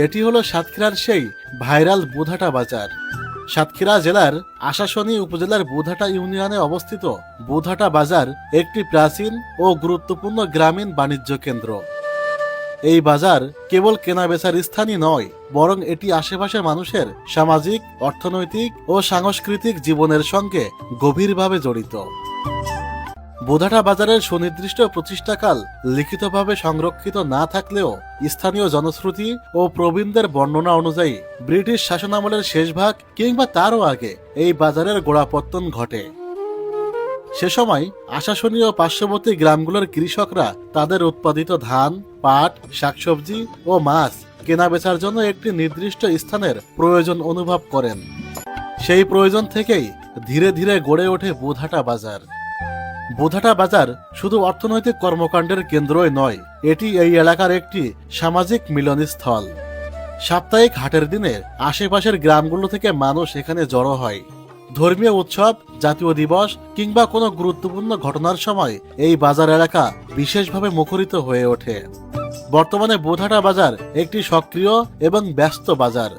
এটি হলো সাতক্ষীরার সেই ভাইরাল বুধাটা বাজার। সাতক্ষীরা জেলার আশাশুনি উপজেলার বুধাটা ইউনিয়নে অবস্থিত বুধাটা বাজার একটি প্রাচীন ও গুরুত্বপূর্ণ গ্রামীণ বাণিজ্য কেন্দ্র। এই বাজার কেবল কেনাবেচার স্থানই নয়, বরং এটি আশেপাশের মানুষের সামাজিক, অর্থনৈতিক ও সাংস্কৃতিক জীবনের সঙ্গে গভীরভাবে জড়িত। বুধাটা বাজারের সুনির্দিষ্ট প্রতিষ্ঠাকাল লিখিতভাবে সংরক্ষিত না থাকলেও স্থানীয় জনশ্রুতি ও প্রবীণদের বর্ণনা অনুযায়ী ব্রিটিশ শাসনামলের শেষ ভাগ কিংবা তারও আগে এই বাজারের গোড়াপত্তন ঘটে। সে সময় আশাশুনি ও পার্শ্ববর্তী গ্রামগুলোর কৃষকরা তাদের উৎপাদিত ধান, পাট, শাকসবজি ও মাছ কেনাবেচার জন্য একটি নির্দিষ্ট স্থানের প্রয়োজন অনুভব করেন। সেই প্রয়োজন থেকেই ধীরে ধীরে গড়ে ওঠে বুধাটা বাজার। বুধাটা বাজার শুধু অর্থনৈতিক কর্মকাণ্ডের কেন্দ্রই নয়, এটি এই এলাকার একটি সামাজিক মিলনস্থল। সাপ্তাহিক হাটের দিনে আশেপাশের গ্রামগুলো থেকে মানুষ এখানে জড়ো হয়। ধর্মীয় উৎসব, জাতীয় দিবস কিংবা কোনো গুরুত্বপূর্ণ ঘটনার সময় এই বাজার এলাকা বিশেষভাবে মুখরিত হয়ে ওঠে। বর্তমানে বুধাটা বাজার একটি সক্রিয় এবং ব্যস্ত বাজার।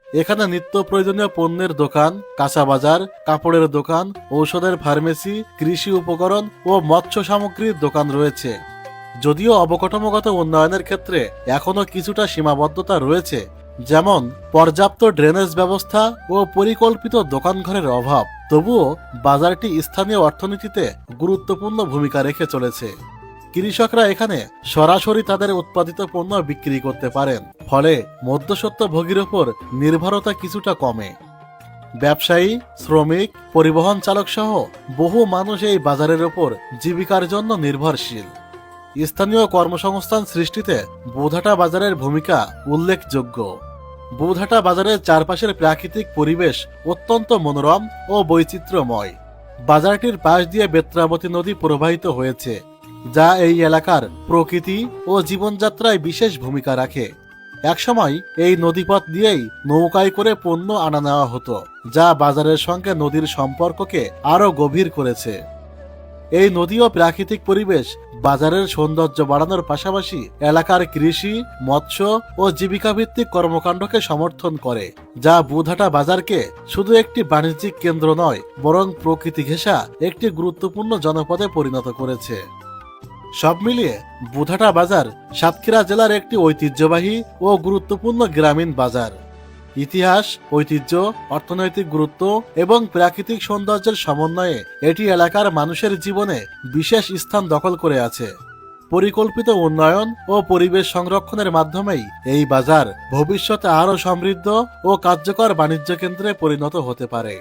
এখানে নিত্য প্রয়োজনীয় পণ্যের দোকান, কাঁচা বাজার, কাপড়ের দোকান, ঔষধের ফার্মেসি, কৃষি উপকরণ ও মৎস্য সামগ্রীর দোকান রয়েছে। যদিও অবকাঠামোগত উন্নয়নের ক্ষেত্রে এখনো কিছুটা সীমাবদ্ধতা রয়েছে, যেমন পর্যাপ্ত ড্রেনেজ ব্যবস্থা ও পরিকল্পিত দোকানঘরের অভাব, তবুও বাজারটি স্থানীয় অর্থনীতিতে গুরুত্বপূর্ণ ভূমিকা রেখে চলেছে। কৃষকরা এখানে সরাসরি তাদের উৎপাদিত পণ্য বিক্রি করতে পারেন, ফলে মধ্যস্বত্বভোগীর ওপর নির্ভরতা কিছুটা কমে। ব্যবসায়ী, শ্রমিক, পরিবহন চালক সহ বহু মানুষ এই বাজারের ওপর জীবিকার জন্য নির্ভরশীল। স্থানীয় কর্মসংস্থান সৃষ্টিতে বুধাটা বাজারের ভূমিকা উল্লেখযোগ্য। বুধাটা বাজারের চারপাশের প্রাকৃতিক পরিবেশ অত্যন্ত মনোরম ও বৈচিত্র্যময়। বাজারটির পাশ দিয়ে বেত্রাবতী নদী প্রবাহিত হয়েছে, যা এই এলাকার প্রকৃতি ও জীবনযাত্রায় বিশেষ ভূমিকা রাখে। একসময় এই নদীপথ দিয়েই নৌকায় করে পণ্য আনা নেওয়া হতো, যা বাজারের সঙ্গে নদীর সম্পর্ককে আরো গভীর করেছে। এই নদী ও প্রাকৃতিক পরিবেশ বাজারের সৌন্দর্য বাড়ানোর পাশাপাশি এলাকার কৃষি, মৎস্য ও জীবিকাভিত্তিক কর্মকাণ্ডকে সমর্থন করে, যা বুধাটা বাজারকে শুধু একটি বাণিজ্যিক কেন্দ্র নয়, বরং প্রকৃতি ঘেঁষা একটি গুরুত্বপূর্ণ জনপদে পরিণত করেছে। সব মিলিয়ে বুধাটা বাজার সাতক্ষীরা জেলার একটি ঐতিহ্যবাহী ও গুরুত্বপূর্ণ গ্রামীণ বাজার। ইতিহাস, ঐতিহ্য, অর্থনৈতিক গুরুত্ব এবং প্রাকৃতিক সৌন্দর্যের সমন্বয়ে এটি এলাকার মানুষের জীবনে বিশেষ স্থান দখল করে আছে। পরিকল্পিত উন্নয়ন ও পরিবেশ সংরক্ষণের মাধ্যমেই এই বাজার ভবিষ্যতে আরও সমৃদ্ধ ও কার্যকর বাণিজ্য কেন্দ্রে পরিণত হতে পারে।